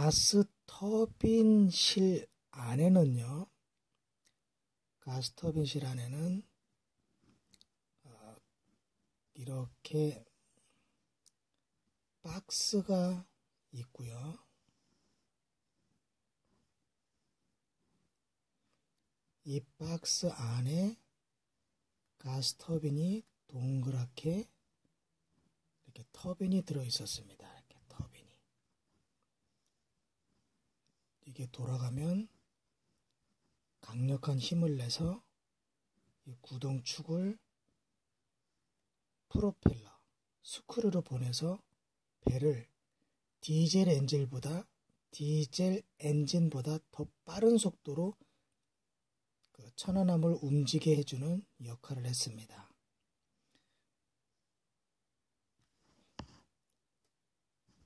가스터빈실 안에는요, 가스터빈실 안에는 이렇게 박스가 있고요. 이 박스 안에 가스터빈이 동그랗게 이렇게 터빈이 들어 있었습니다. 이렇게 터빈이. 이게 돌아가면 강력한 힘을 내서 이 구동축을 프로펠러, 스크류로 보내서 배를 디젤 엔진보다 더 빠른 속도로 그 천안함을 움직이게 해주는 역할을 했습니다.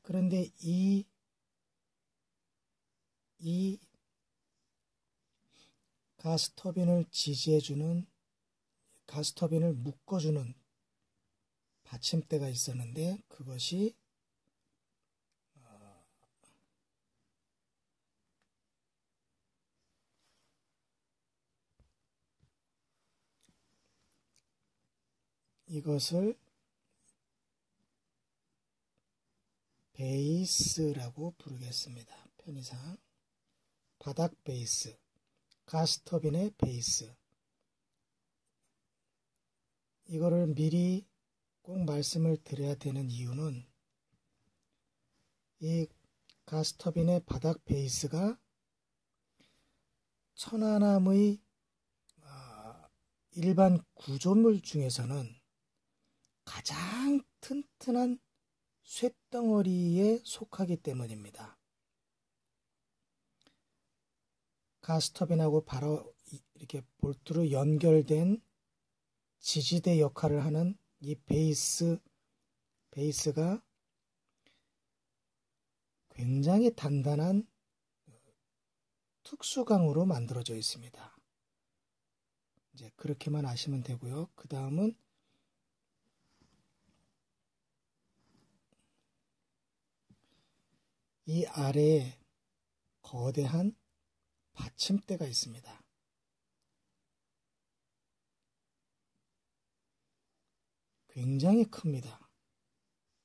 그런데 이 가스터빈을 지지해주는, 가스터빈을 묶어주는 받침대가 있었는데, 그것이 이것을 베이스라고 부르겠습니다. 편의상 바닥 베이스, 가스터빈의 베이스. 이거를 미리 꼭 말씀을 드려야 되는 이유는, 이 가스터빈의 바닥 베이스가 천안함의 일반 구조물 중에서는 가장 튼튼한 쇳덩어리에 속하기 때문입니다. 가스터빈하고 바로 이렇게 볼트로 연결된 지지대 역할을 하는 이 베이스가 굉장히 단단한 특수강으로 만들어져 있습니다. 이제 그렇게만 아시면 되고요. 그 다음은 이 아래에 거대한 받침대가 있습니다. 굉장히 큽니다.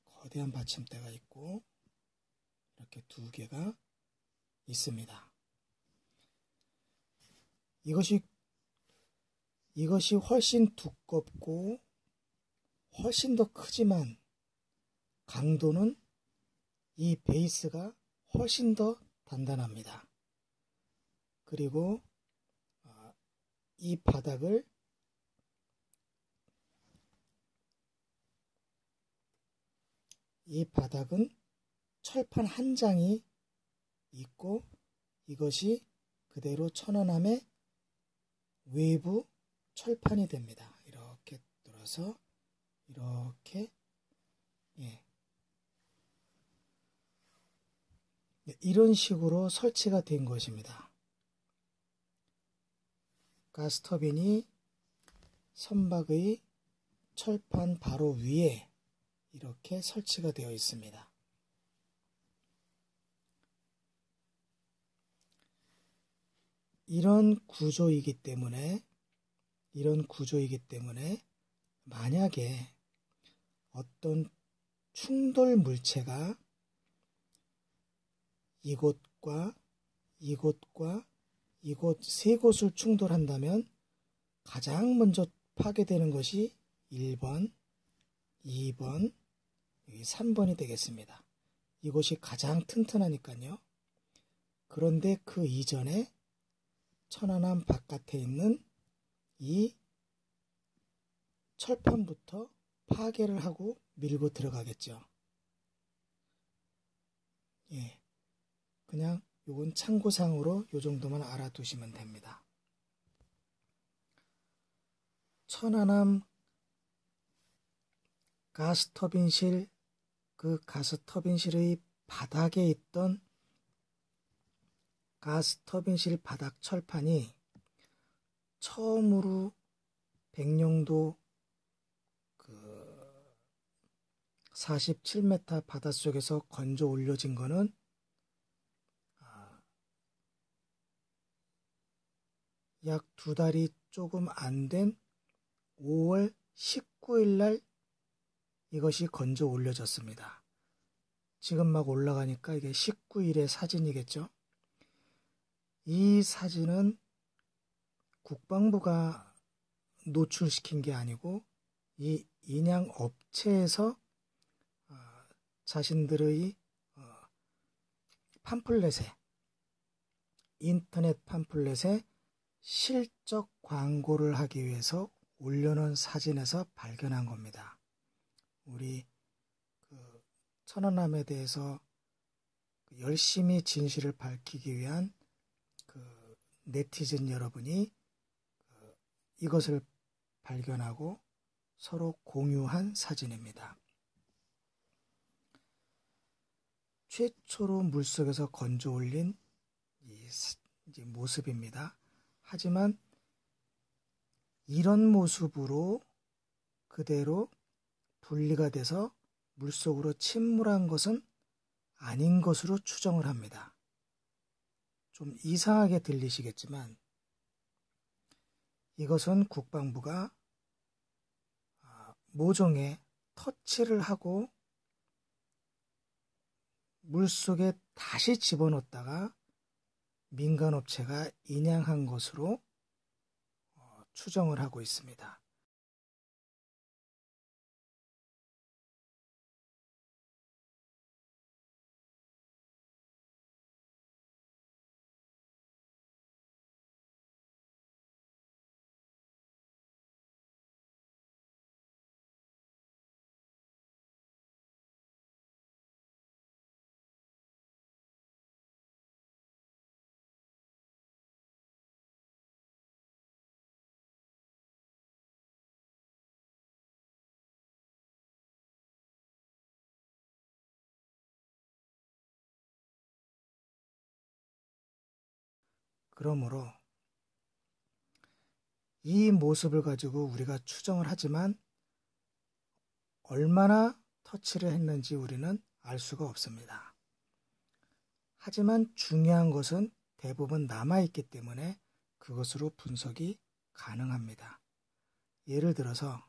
거대한 받침대가 있고 이렇게 두 개가 있습니다. 이것이 훨씬 두껍고 훨씬 더 크지만 강도는 이 베이스가 훨씬 더 단단합니다. 그리고 이 바닥은 철판 한 장이 있고 이것이 그대로 천안함의 외부 철판이 됩니다. 이렇게 돌아서 이렇게 이런 식으로 설치가 된 것입니다. 가스터빈이 선박의 철판 바로 위에 이렇게 설치가 되어 있습니다. 이런 구조이기 때문에 만약에 어떤 충돌 물체가 이곳과 이곳 세 곳을 충돌한다면 가장 먼저 파괴되는 것이 1번, 2번, 3번이 되겠습니다. 이곳이 가장 튼튼하니까요. 그런데 그 이전에 천안함 바깥에 있는 이 철판부터 파괴를 하고 밀고 들어가겠죠. 그냥 요건 참고상으로 요 정도만 알아두시면 됩니다. 천안함 가스터빈실, 그 가스터빈실의 바닥에 있던 가스터빈실 바닥 철판이 처음으로 백령도 47m 바닷속에서 건져 올려진 거는 약 2달이 조금 안 된 5월 19일 날 이것이 건져 올려졌습니다. 지금 막 올라가니까 이게 19일의 사진이겠죠. 이 사진은 국방부가 노출시킨 게 아니고 이 인양 업체에서 자신들의 팜플렛에, 인터넷 팜플렛에 실적 광고를 하기 위해서 올려놓은 사진에서 발견한 겁니다. 우리 천안함에 대해서 열심히 진실을 밝히기 위한 네티즌 여러분이 이것을 발견하고 서로 공유한 사진입니다. 최초로 물속에서 건져 올린 이 모습입니다. 하지만 이런 모습으로 그대로 분리가 돼서 물속으로 침몰한 것은 아닌 것으로 추정을 합니다. 좀 이상하게 들리시겠지만 이것은 국방부가 모종에 터치를 하고 물속에 다시 집어넣었다가 민간업체가 인양한 것으로 추정을 하고 있습니다. 그러므로 이 모습을 가지고 우리가 추정을 하지만 얼마나 터치를 했는지 우리는 알 수가 없습니다. 하지만 중요한 것은 대부분 남아있기 때문에 그것으로 분석이 가능합니다. 예를 들어서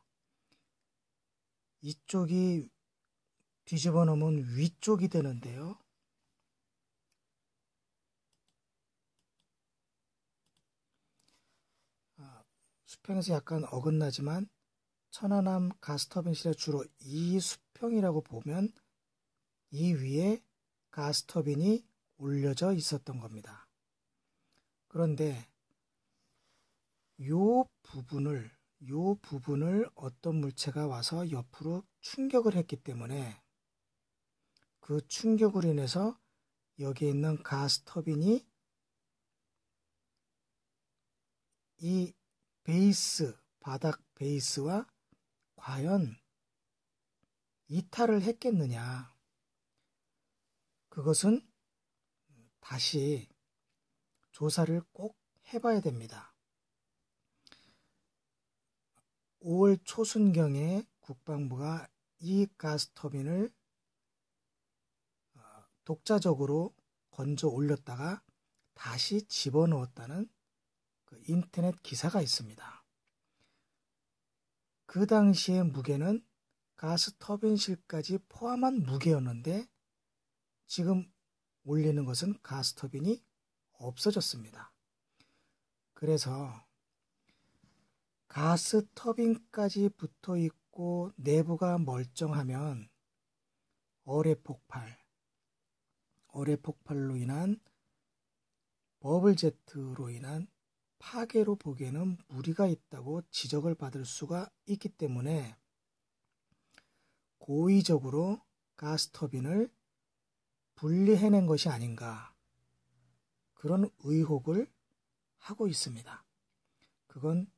이쪽이 뒤집어 놓으면 위쪽이 되는데요. 수평에서 약간 어긋나지만 천안함 가스터빈실에 주로 이 수평이라고 보면 이 위에 가스터빈이 올려져 있었던 겁니다. 그런데 요 부분을 어떤 물체가 와서 옆으로 충격을 했기 때문에 그 충격으로 인해서 여기에 있는 가스터빈이 이 베이스, 바닥 베이스와 과연 이탈을 했겠느냐. 그것은 다시 조사를 꼭 해봐야 됩니다. 5월 초순경에 국방부가 이 가스터빈을 독자적으로 건져 올렸다가 다시 집어넣었다는 그 인터넷 기사가 있습니다. 그 당시의 무게는 가스터빈실까지 포함한 무게였는데 지금 올리는 것은 가스터빈이 없어졌습니다. 그래서 가스터빈까지 붙어 있고 내부가 멀쩡하면 어뢰 폭발로 인한 버블제트로 인한 파괴로 보기에는 무리가 있다고 지적을 받을 수가 있기 때문에 고의적으로 가스터빈을 분리해낸 것이 아닌가, 그런 의혹을 하고 있습니다. 그건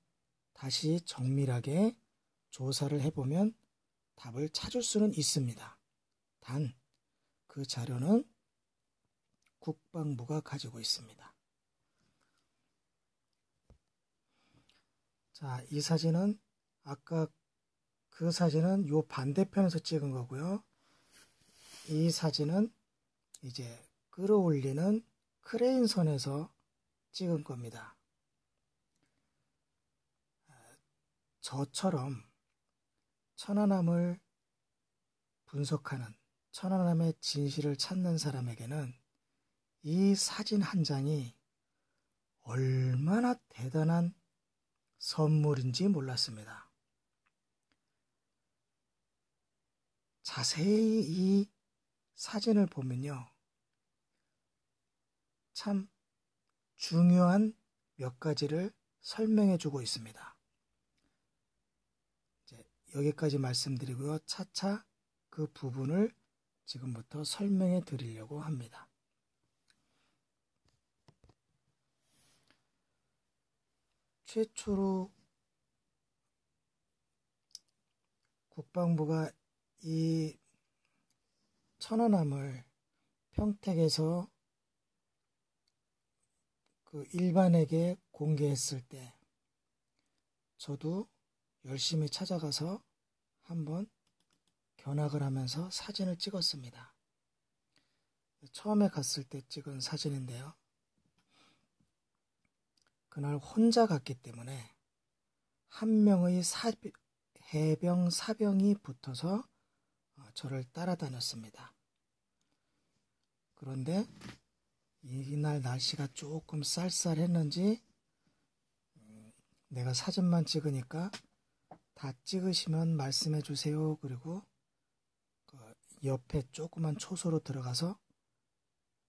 다시 정밀하게 조사를 해보면 답을 찾을 수는 있습니다. 단, 그 자료는 국방부가 가지고 있습니다. 자, 이 사진은 아까 그 사진은 요 반대편에서 찍은 거고요. 이 사진은 이제 끌어올리는 크레인선에서 찍은 겁니다. 저처럼 천안함을 분석하는, 천안함의 진실을 찾는 사람에게는 이 사진 한 장이 얼마나 대단한 선물인지 몰랐습니다. 자세히 이 사진을 보면요, 참 중요한 몇 가지를 설명해 주고 있습니다. 이제 여기까지 말씀드리고요, 차차 그 부분을 지금부터 설명해 드리려고 합니다. 최초로 국방부가 이 천안함을 평택에서 그 일반에게 공개했을 때 저도 열심히 찾아가서 한번 견학을 하면서 사진을 찍었습니다. 처음에 갔을 때 찍은 사진인데요. 그날 혼자 갔기 때문에 한 명의 해병 사병이 붙어서 저를 따라다녔습니다. 그런데 이날 날씨가 조금 쌀쌀했는지 내가 사진만 찍으니까 다 찍으시면 말씀해 주세요. 그리고 그 옆에 조그만 초소로 들어가서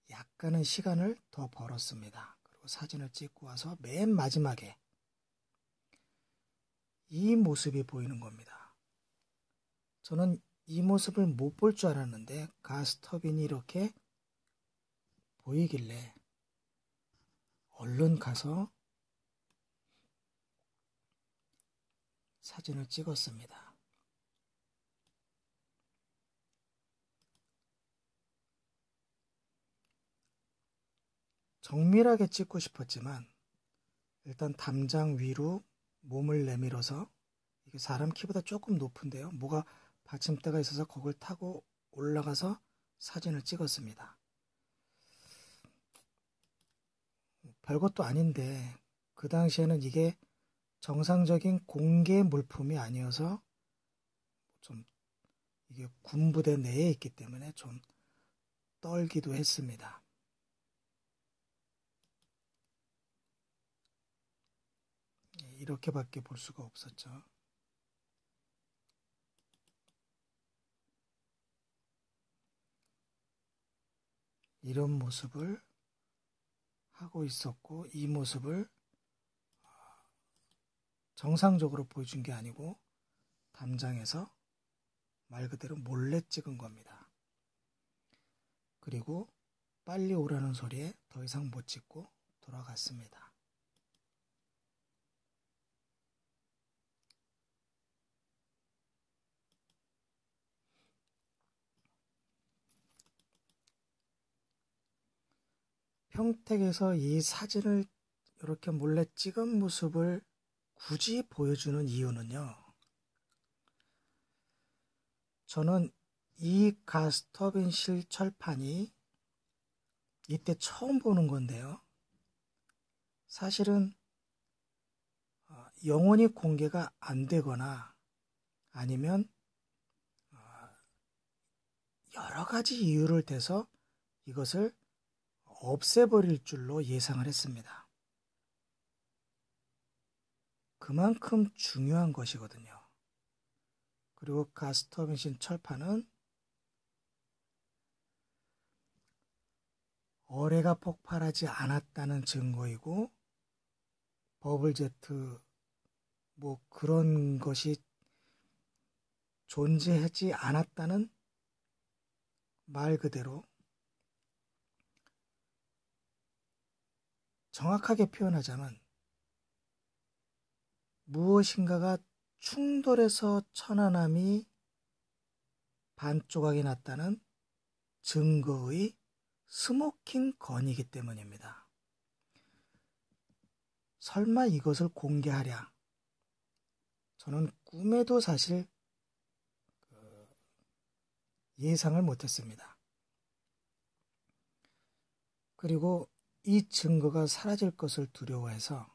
약간의 시간을 더 벌었습니다. 그리고 사진을 찍고 와서 맨 마지막에 이 모습이 보이는 겁니다. 저는 이 모습을 못 볼 줄 알았는데 가스터빈이 이렇게 보이길래 얼른 가서 사진을 찍었습니다. 정밀하게 찍고 싶었지만 일단 담장 위로 몸을 내밀어서, 이게 사람 키보다 조금 높은데요, 뭐가 받침대가 있어서 거길 타고 올라가서 사진을 찍었습니다. 별것도 아닌데 그 당시에는 이게 정상적인 공개 물품이 아니어서 좀 이게 군부대 내에 있기 때문에 좀 떨기도 했습니다. 이렇게밖에 볼 수가 없었죠. 이런 모습을 하고 있었고, 이 모습을 정상적으로 보여준 게 아니고 담장에서 말 그대로 몰래 찍은 겁니다. 그리고 빨리 오라는 소리에 더 이상 못 찍고 돌아갔습니다. 평택에서 이 사진을 이렇게 몰래 찍은 모습을 굳이 보여주는 이유는요, 저는 이 가스터빈실 철판이 이때 처음 보는 건데요, 사실은 영원히 공개가 안 되거나 아니면 여러 가지 이유를 대서 이것을 없애버릴 줄로 예상을 했습니다. 그만큼 중요한 것이거든요. 그리고 가스터빈실 철판은 어뢰가 폭발하지 않았다는 증거이고, 버블제트 뭐 그런 것이 존재하지 않았다는, 말 그대로 정확하게 표현하자면 무엇인가가 충돌해서 천안함이 반조각이 났다는 증거의 스모킹 건이기 때문입니다. 설마 이것을 공개하랴, 저는 꿈에도 사실 예상을 못했습니다. 그리고 이 증거가 사라질 것을 두려워해서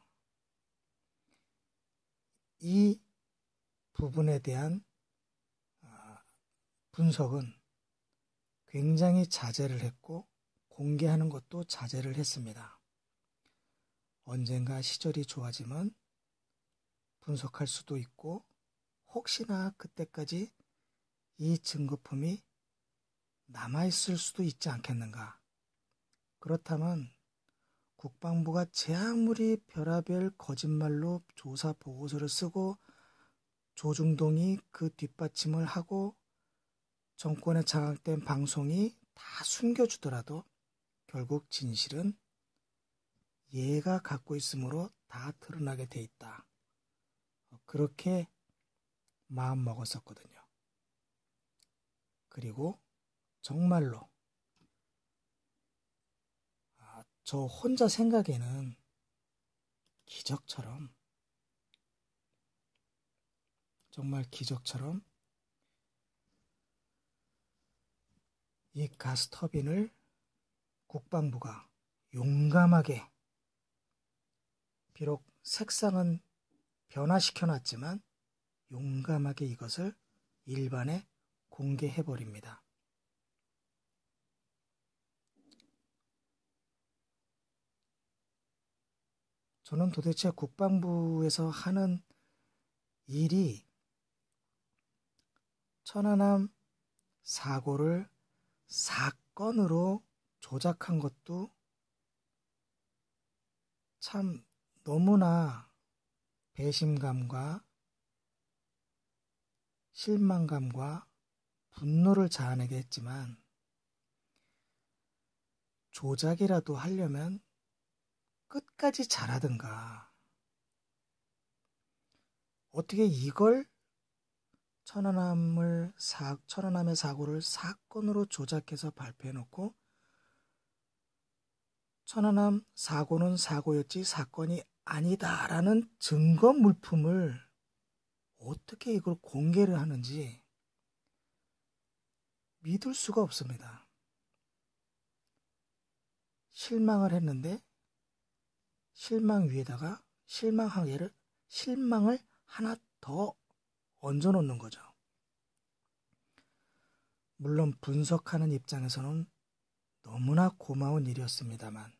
이 부분에 대한 분석은 굉장히 자제를 했고 공개하는 것도 자제를 했습니다. 언젠가 시절이 좋아지면 분석할 수도 있고 혹시나 그때까지 이 증거품이 남아있을 수도 있지 않겠는가. 그렇다면 국방부가 제 아무리 별의별 거짓말로 조사 보고서를 쓰고 조중동이 그 뒷받침을 하고 정권에 장악된 방송이 다 숨겨주더라도 결국 진실은 얘가 갖고 있으므로 다 드러나게 돼 있다. 그렇게 마음 먹었었거든요. 그리고 정말로 저 혼자 생각에는 기적처럼 정말 기적처럼 이 가스터빈을 국방부가 용감하게 비록 색상은 변화시켜놨지만 용감하게 이것을 일반에 공개해버립니다. 저는 도대체 국방부에서 하는 일이 천안함 사고를 사건으로 조작한 것도 참 너무나 배심감과 실망감과 분노를 자아내게 했지만 조작이라도 하려면 끝까지 잘하든가 어떻게 이걸 천안함의 사고를 사건으로 조작해서 발표해놓고 천안함 사고는 사고였지 사건이 아니다라는 증거 물품을 어떻게 이걸 공개를 하는지 믿을 수가 없습니다. 실망을 했는데 실망 위에다가 실망을 하나 더 얹어놓는 거죠. 물론 분석하는 입장에서는 너무나 고마운 일이었습니다만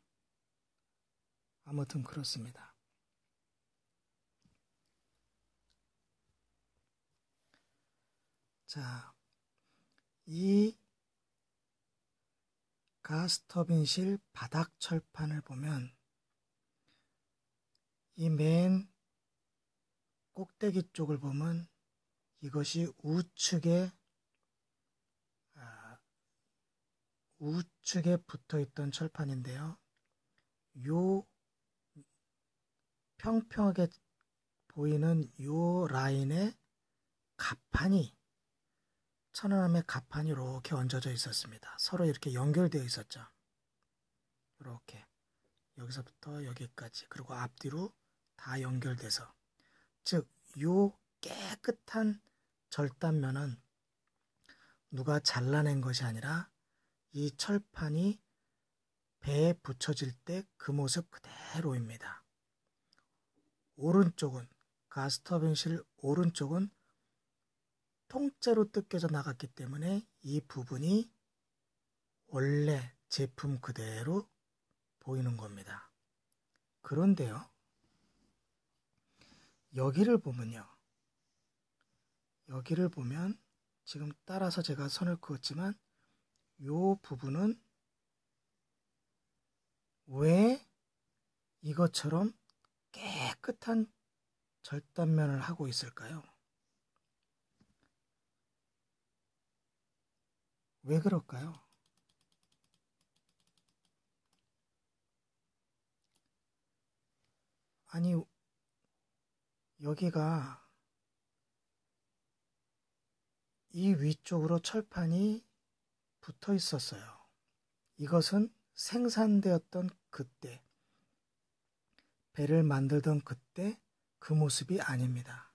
아무튼 그렇습니다. 자, 이 가스터빈실 바닥 철판을 보면 이 맨 꼭대기 쪽을 보면 이것이 우측에 붙어있던 철판인데요. 요 평평하게 보이는 요 라인에 갑판이 천안함의 갑판이 이렇게 얹어져 있었습니다. 서로 이렇게 연결되어 있었죠. 이렇게 여기서부터 여기까지 그리고 앞뒤로 다 연결돼서 즉 요 깨끗한 절단면은 누가 잘라낸 것이 아니라 이 철판이 배에 붙여질 때 그 모습 그대로입니다. 오른쪽은 가스터빈실 오른쪽은 통째로 뜯겨져 나갔기 때문에 이 부분이 원래 제품 그대로 보이는 겁니다. 그런데요, 여기를 보면 지금 따라서 제가 선을 그었지만 이 부분은 왜 이것처럼 깨끗한 절단면을 하고 있을까요? 왜 그럴까요? 아니, 여기가 이 위쪽으로 철판이 붙어 있었어요. 이것은 생산되었던 그때, 배를 만들던 그때 그 모습이 아닙니다.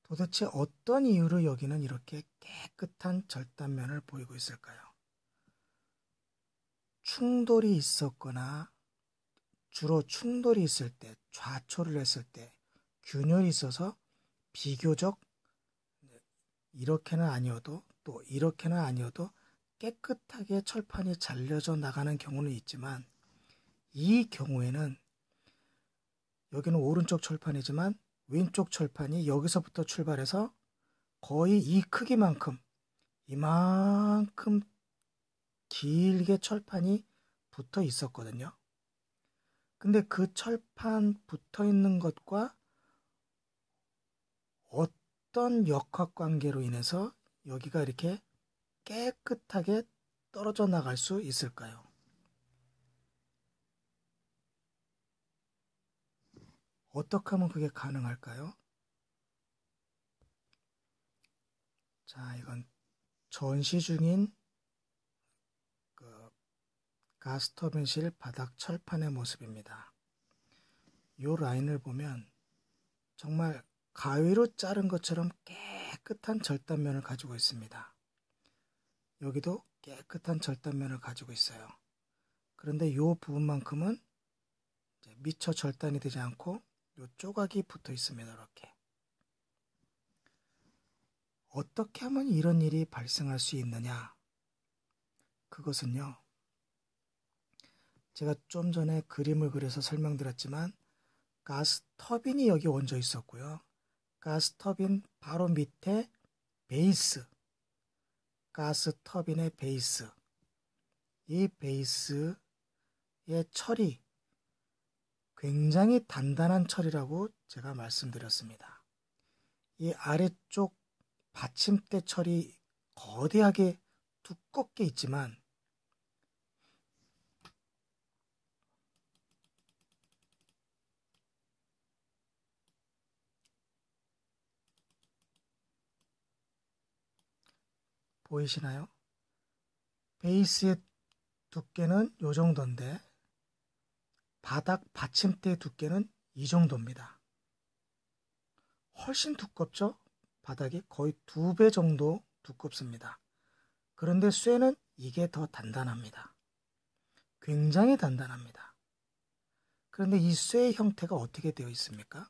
도대체 어떤 이유로 여기는 이렇게 깨끗한 절단면을 보이고 있을까요? 충돌이 있었거나 주로 충돌이 있을 때, 좌초를 했을 때 균열이 있어서 비교적 이렇게는 아니어도 또 이렇게는 아니어도 깨끗하게 철판이 잘려져 나가는 경우는 있지만, 이 경우에는 여기는 오른쪽 철판이지만 왼쪽 철판이 여기서부터 출발해서 거의 이 크기만큼, 이만큼 길게 철판이 붙어 있었거든요. 근데 그 철판 붙어 있는 것과 어떤 역학관계로 인해서 여기가 이렇게 깨끗하게 떨어져 나갈 수 있을까요? 어떻게 하면 그게 가능할까요? 자, 이건 전시 중인 그 가스터빈실 바닥 철판의 모습입니다. 이 라인을 보면 정말 가위로 자른 것처럼 깨끗한 절단면을 가지고 있습니다. 여기도 깨끗한 절단면을 가지고 있어요. 그런데 이 부분만큼은 미처 절단이 되지 않고 이 조각이 붙어 있습니다. 이렇게. 어떻게 하면 이런 일이 발생할 수 있느냐? 그것은요, 제가 좀 전에 그림을 그려서 설명드렸지만 가스 터빈이 여기 얹어 있었고요. 가스 터빈 바로 밑에 베이스, 가스 터빈의 베이스, 이 베이스의 철이 굉장히 단단한 철이라고 제가 말씀드렸습니다. 이 아래쪽 받침대 철이 거대하게 두껍게 있지만 보이시나요? 베이스의 두께는 이 정도인데 바닥 받침대 두께는 이 정도입니다. 훨씬 두껍죠? 바닥이 거의 2배 정도 두껍습니다. 그런데 쇠는 이게 더 단단합니다. 굉장히 단단합니다. 그런데 이 쇠의 형태가 어떻게 되어 있습니까?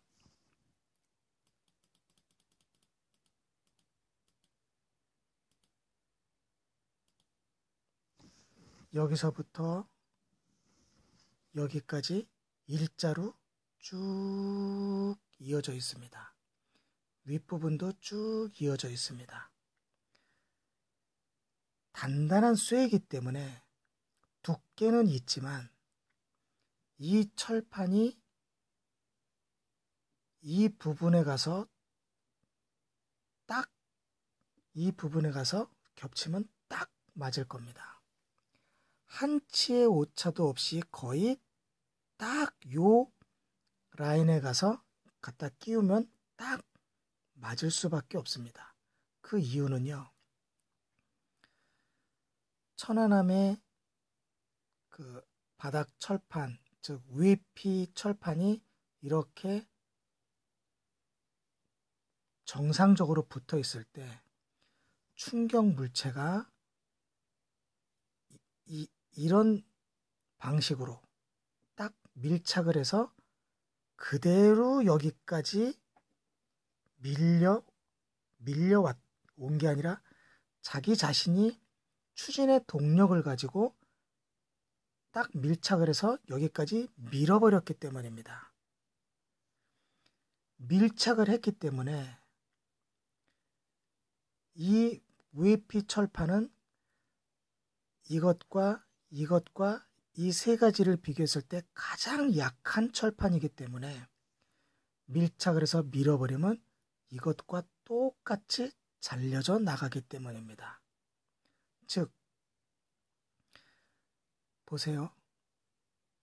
여기서부터 여기까지 일자로 쭉 이어져 있습니다. 윗부분도 쭉 이어져 있습니다. 단단한 쇠이기 때문에 두께는 있지만 이 철판이 이 부분에 가서 딱 이 부분에 가서 겹치면 딱 맞을 겁니다. 한 치의 오차도 없이 거의 딱 요 라인에 가서 갖다 끼우면 딱 맞을 수밖에 없습니다. 그 이유는요, 천안함의 그 바닥 철판, 즉 UAP 철판이 이렇게 정상적으로 붙어 있을 때 충격 물체가 이런 방식으로 딱 밀착을 해서 그대로 여기까지 밀려온 게 아니라 자기 자신이 추진의 동력을 가지고 딱 밀착을 해서 여기까지 밀어버렸기 때문입니다. 밀착을 했기 때문에 이 UAP 철판은 이것과 이 세 가지를 비교했을 때 가장 약한 철판이기 때문에 밀착을 해서 밀어버리면 이것과 똑같이 잘려져 나가기 때문입니다. 즉, 보세요.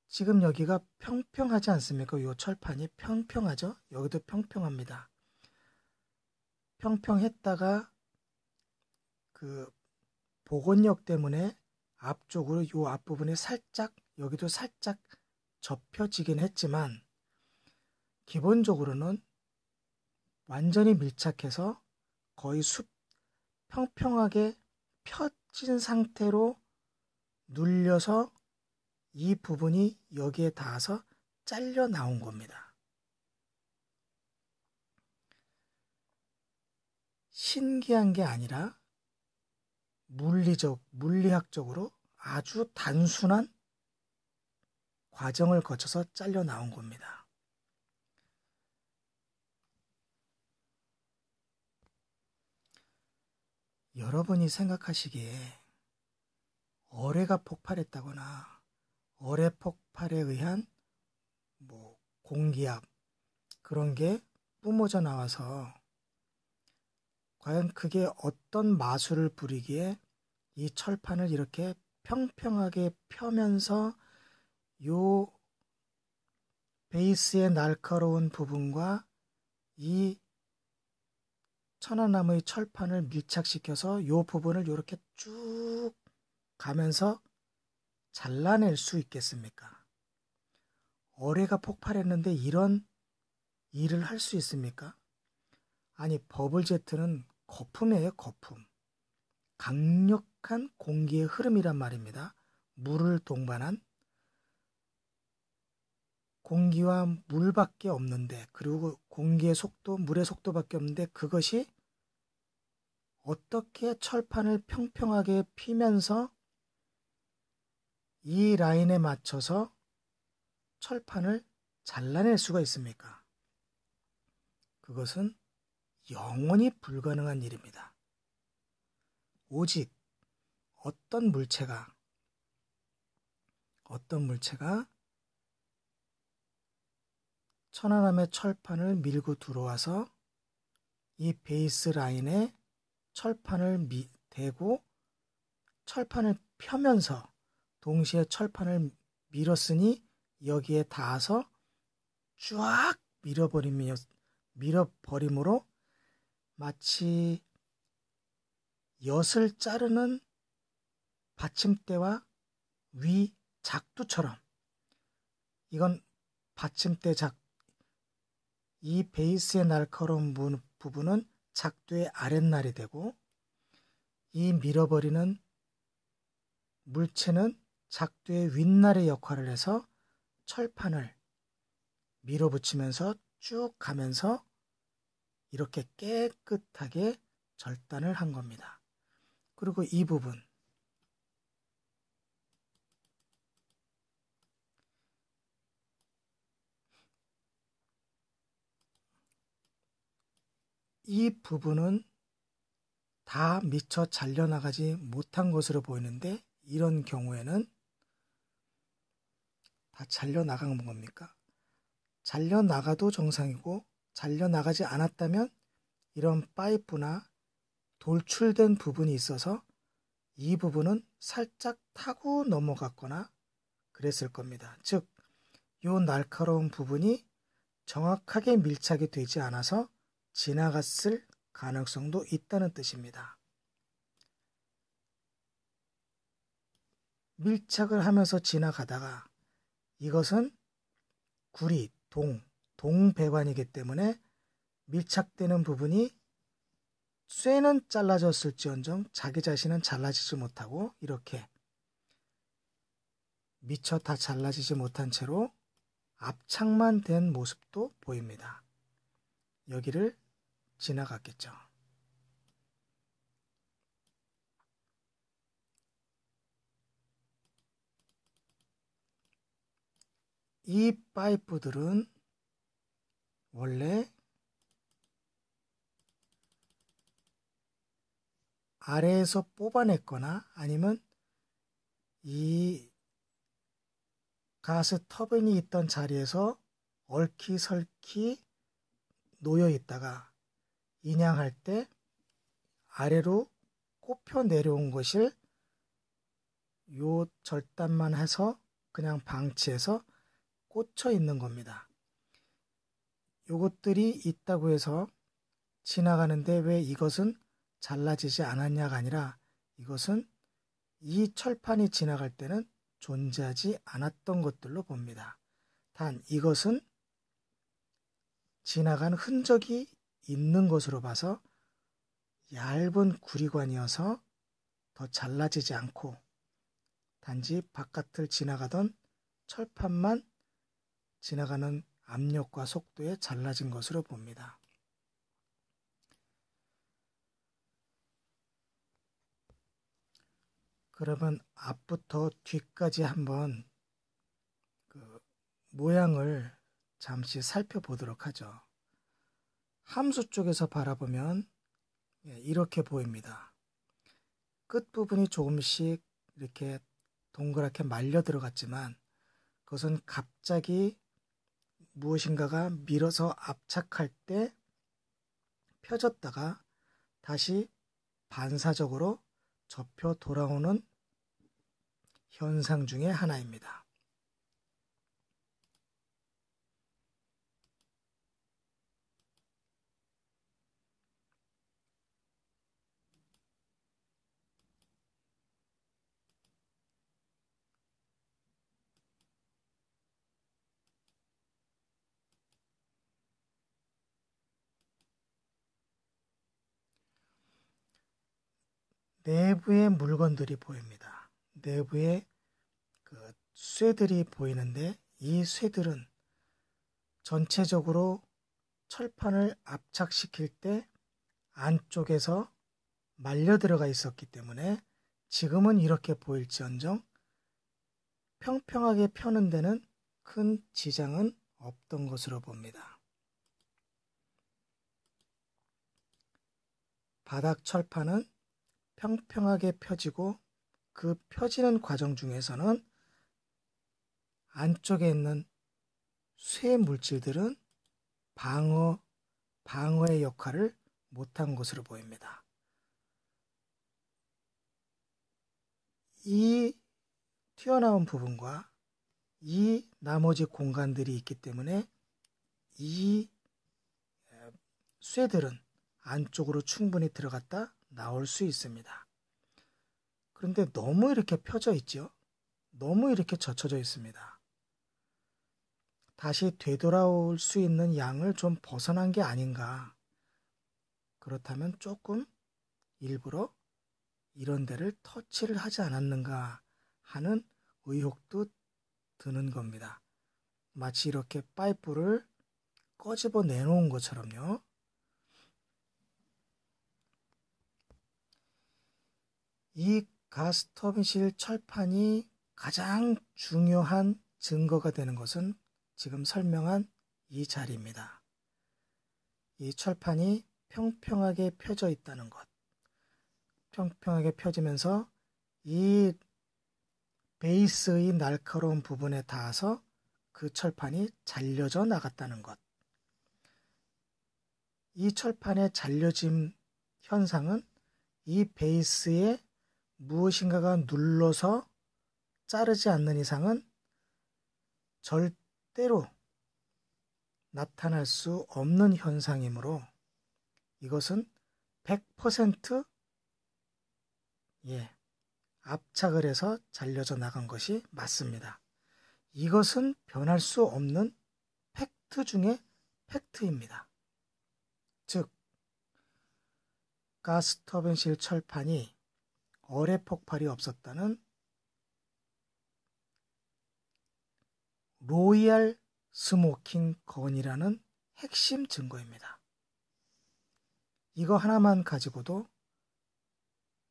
지금 여기가 평평하지 않습니까? 이 철판이 평평하죠? 여기도 평평합니다. 평평했다가 그 복원력 때문에 앞쪽으로 이 앞부분이 살짝, 여기도 살짝 접혀지긴 했지만 기본적으로는 완전히 밀착해서 거의 평평하게 펴진 상태로 눌려서 이 부분이 여기에 닿아서 잘려 나온 겁니다. 신기한 게 아니라 물리학적으로 아주 단순한 과정을 거쳐서 잘려 나온 겁니다. 여러분이 생각하시기에 어뢰가 폭발했다거나 어뢰 폭발에 의한 공기압 그런 게 뿜어져 나와서 과연 그게 어떤 마술을 부리기에 이 철판을 이렇게 평평하게 펴면서 요 베이스의 날카로운 부분과 이 천안나무의 철판을 밀착시켜서 요 부분을 이렇게 쭉 가면서 잘라낼 수 있겠습니까? 어뢰가 폭발했는데 이런 일을 할 수 있습니까? 아니, 버블제트는 거품이에요, 거품. 강력한 공기의 흐름이란 말입니다. 물을 동반한 공기와 물밖에 없는데, 그리고 공기의 속도, 물의 속도밖에 없는데 그것이 어떻게 철판을 평평하게 피면서 이 라인에 맞춰서 철판을 잘라낼 수가 있습니까? 그것은 영원히 불가능한 일입니다. 오직 어떤 물체가 천안함의 철판을 밀고 들어와서 이 베이스 라인에 철판을 대고 철판을 펴면서 동시에 철판을 밀었으니 여기에 닿아서 쫙 밀어버림으로 마치 엿을 자르는 받침대와 위 작두처럼, 이건 받침대 이 베이스의 날카로운 부분은 작두의 아랫날이 되고, 이 밀어버리는 물체는 작두의 윗날의 역할을 해서 철판을 밀어붙이면서 쭉 가면서 이렇게 깨끗하게 절단을 한 겁니다. 그리고 이 부분, 이 부분은 다 미처 잘려나가지 못한 것으로 보이는데, 이런 경우에는 다 잘려나간 겁니까? 잘려나가도 정상이고, 잘려나가지 않았다면 이런 파이프나 돌출된 부분이 있어서 이 부분은 살짝 타고 넘어갔거나 그랬을 겁니다. 즉, 이 날카로운 부분이 정확하게 밀착이 되지 않아서 지나갔을 가능성도 있다는 뜻입니다. 밀착을 하면서 지나가다가 이것은 구리, 동배관이기 때문에 밀착되는 부분이 쇠는 잘라졌을지언정 자기 자신은 잘라지지 못하고 이렇게 미처 다 잘라지지 못한 채로 압착만 된 모습도 보입니다. 여기를 지나갔겠죠. 이 파이프들은 원래 아래에서 뽑아냈거나 아니면 이 가스 터빈이 있던 자리에서 얽히설키 놓여 있다가 인양할 때 아래로 꼽혀 내려온 것을 요 절단만 해서 그냥 방치해서 꽂혀 있는 겁니다. 요것들이 있다고 해서 지나가는데 왜 이것은 잘라지지 않았냐가 아니라 이것은 이 철판이 지나갈 때는 존재하지 않았던 것들로 봅니다. 단 이것은 지나간 흔적이 있는 것으로 봐서 얇은 구리관이어서 더 잘라지지 않고 단지 바깥을 지나가던 철판만 지나가는 압력과 속도에 잘라진 것으로 봅니다. 그러면 앞부터 뒤까지 한번 그 모양을 잠시 살펴보도록 하죠. 함수 쪽에서 바라보면 이렇게 보입니다. 끝부분이 조금씩 이렇게 동그랗게 말려 들어갔지만 그것은 갑자기 무엇인가가 밀어서 압착할 때 펴졌다가 다시 반사적으로 접혀 돌아오는 현상 중의 하나입니다. 내부의 물건들이 보입니다. 내부에 그 쇠들이 보이는데 이 쇠들은 전체적으로 철판을 압착시킬 때 안쪽에서 말려 들어가 있었기 때문에 지금은 이렇게 보일지언정 평평하게 펴는 데는 큰 지장은 없던 것으로 봅니다. 바닥 철판은 평평하게 펴지고 그 펴지는 과정 중에서는 안쪽에 있는 쇠 물질들은 방어의 역할을 못한 것으로 보입니다. 이 튀어나온 부분과 이 나머지 공간들이 있기 때문에 이 쇠들은 안쪽으로 충분히 들어갔다 나올 수 있습니다. 그런데 너무 이렇게 펴져 있죠. 너무 이렇게 젖혀져 있습니다. 다시 되돌아올 수 있는 양을 좀 벗어난 게 아닌가. 그렇다면 조금 일부러 이런 데를 터치를 하지 않았는가 하는 의혹도 드는 겁니다. 마치 이렇게 파이프를 꺼집어 내놓은 것처럼요. 이 가스터빈실 철판이 가장 중요한 증거가 되는 것은 지금 설명한 이 자리입니다. 이 철판이 평평하게 펴져 있다는 것. 평평하게 펴지면서 이 베이스의 날카로운 부분에 닿아서 그 철판이 잘려져 나갔다는 것. 이 철판의 잘려짐 현상은 이 베이스에 무엇인가가 눌러서 자르지 않는 이상은 절대로 나타날 수 없는 현상이므로 이것은 100% 압착을 해서 잘려져 나간 것이 맞습니다. 이것은 변할 수 없는 팩트 중의 팩트입니다. 즉, 가스터빈실 철판이 어뢰 폭발이 없었다는 로얄 스모킹 건이라는 핵심 증거입니다. 이거 하나만 가지고도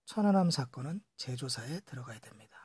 천안함 사건은 재조사에 들어가야 됩니다.